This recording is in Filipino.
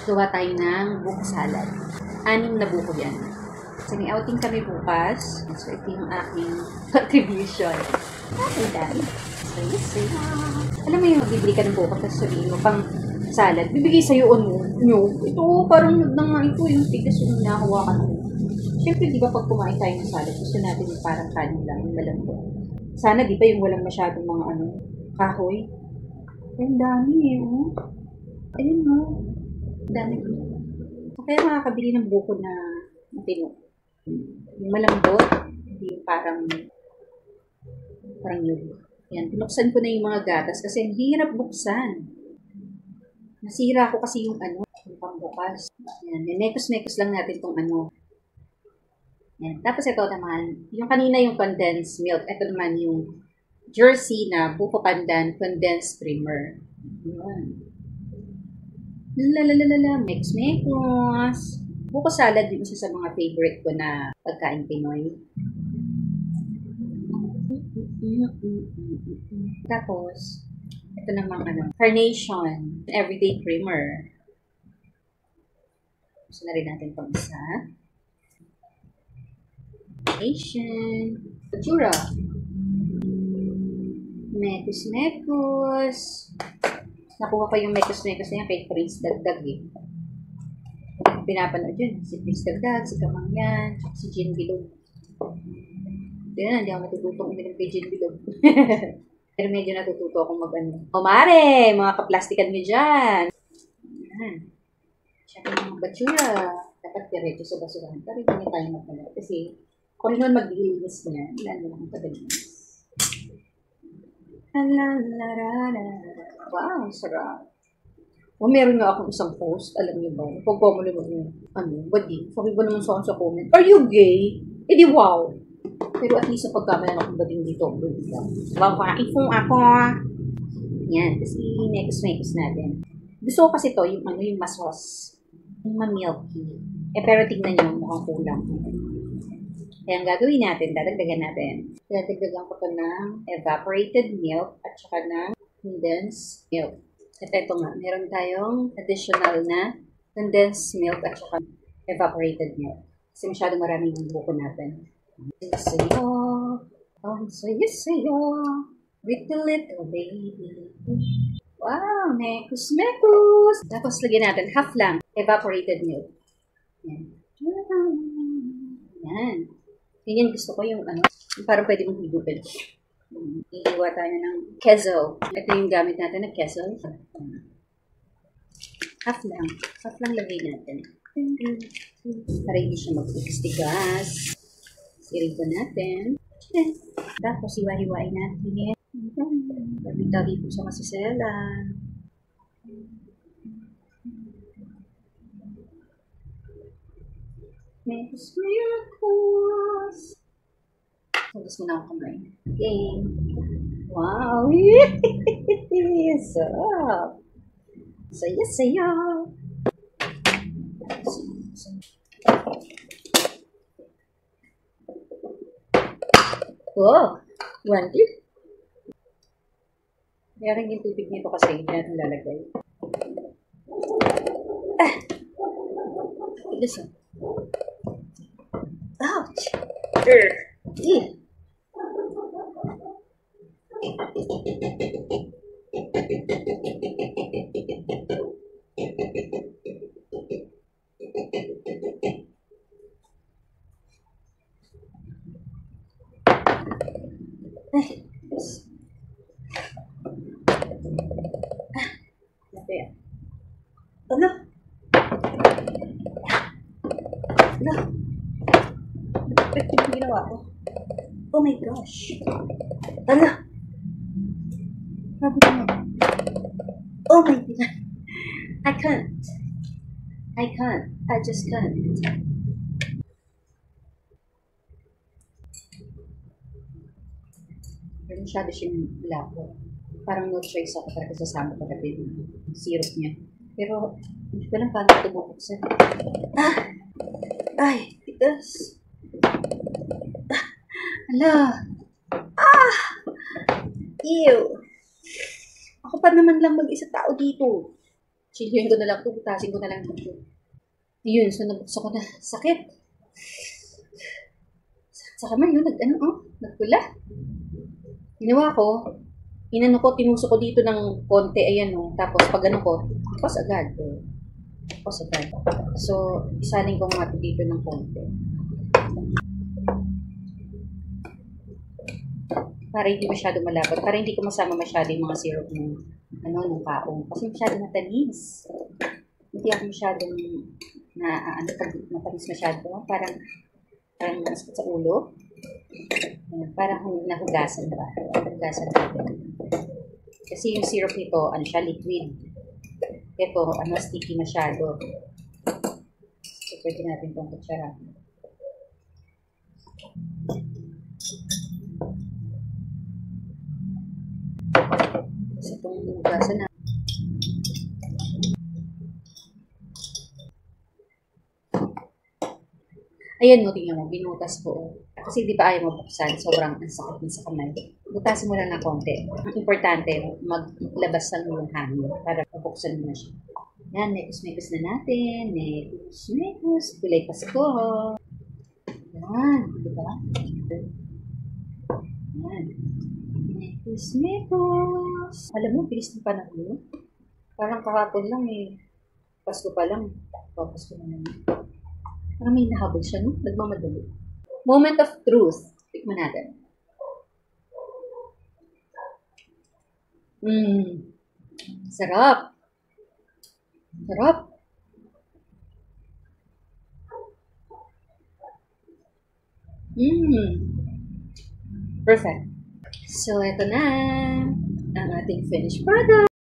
Gawa tayo ng buko salad. 6 na buko yan. So, may outing kami bukas. So, ito yung aking contribution. Ay, dami. So, yes, alam mo yung bibili ka ng buko, tapos sabihin mo, pang salad, bibigay sa'yo nyo. Ito, parang ito yung tigas yung nahawakan mo. Siyempre, di ba pag kumain tayo ng salad, gusto natin yung parang kanin lang, yung malambot. Sana, di ba, yung walang masyadong mga kahoy. Ang dami Ayun dami ko. Kaya makakabili ng buko na matino. Yung malambot, hindi yung parang yun. Yan, binuksan ko na yung mga gatas kasi hindi hirap buksan. Nasira ko kasi yung yung pangbukas. Yan, mekos-mekos lang natin itong Yan. Tapos ito naman, yung kanina yung condensed milk. Ito naman yung Jersey na buko pandan condensed creamer. Yan. Mekos-mekos. Buko salad yung isa sa mga favorite ko na pagkain Pinoy. Tapos, ito namang Carnation Everyday Creamer. Gusto na rin natin itong isa. Carnation. Patura. Mekos-mekos. Nakuha ko yung mekos-mekos na yan kay Prince Dagdag Pinapanood yun. Si Prince Dagdag, si Kamangyan, si Jean Bilog. Hindi ako matututong uminom kay Jean Bilog. Pero medyo natututo akong Mare! Mga kaplastikan nyo dyan! Yan. Siyempre mga batsura. Dapat diretso sa basurahan. Pero hindi tayo magpanood. Kasi kung rin mag-release niya, ilan mo lang ang pagalinis. Wow, sarap. Meron nga akong isang post, alam niyo ba? Pag-comment mo yung badi. Sabi ba naman sa comment, are you gay? Di wow. Pero at least sa pagkamalan akong bading dito, babae po ako. Yan, kasi mekos-mekos natin. Gusto ko kasi to, yung mas sauce. Yung milky. Pero tignan nyo, mukhang kulang. Kaya ang gagawin natin, dadagdagan natin. Dadagdagan ko to ng evaporated milk at saka ng condensed milk. At ito nga, meron tayong additional na condensed milk at saka evaporated milk. Kasi masyadong maraming yung buko natin. Sa'yo, sa'yo, little baby. Wow, mekos-mekos. Tapos lagyan natin half lang evaporated milk. Yan. Yan. Yan gusto ko yung parang pwede mong higupin. Iiwa tayo ng queso. Ito yung gamit natin na queso. Half lang. Half lang lagay natin. Para hindi siya magtigas-tigas. Sirin ko natin. Tapos iwa-hiwain natin. Tabi-tabi po sa masisela. Mekos-mekos. Hugas mo na ang kamay. Okay. Wow! Sarap! Saya-saya! Wow! One tip. Mayroon yung tubig nito kasi hindi natin lalagay. Listen. Ouch! Effective ginawa ko. Oh my gosh. Oh my God. I can't. I just can't. Pero masyado siyang lako. Parang no choice ako talaga sasama pagdating yung syrup niya. Pero hindi ko lang paano ito bubuksan. Ay, tigas. Hala. Ew. Ako pa naman lang mag-isa tao dito. Chilihin ko na lang ito. Butasin ko na lang dito. Yun, so nabuksan ko na. Sakit. Sa kamay, no? Nagpula. Ginawa ko, tinusok ko dito ng konti, ayan, no? Tapos, pag ko, tapos agad. So, isanin ko nga dito ng konti. Para hindi masyado malapot. Para hindi ko masama masyado yung mga syrup ng, ng kaong. Kasi masyado matamis. Hindi ako masyadong pag matamis masyado. Parang masakit sa ulo. Parang nahugasan ba? Nahugasan natin. Kasi yung syrup nito, liquid. Ito, sticky masyado. So, pwede natin itong kutsara. Kasi itong hugasan na. Ayan mo, tingnan mo, binutas ko. Kasi di ba ayaw mabuksan, sobrang sakit na sa kamay. Butasin mo lang ng konti. Ang importante, maglabas lang yung hangin para mabuksan mo na siya. Yan, mekos-mekos na natin. Mekos-mekos. Kulay Pasko. Yan, di ba? Yan. Mekos-mekos. Alam mo, bilis ng panahon. Parang kahapon lang Pasko pa lang. Pasko na naman. Parang may nahabol siya, no? Nagmamadali. Moment of truth. Tikman natin. Sarap. Sarap. Perfect. So, ito na ang ating finished product.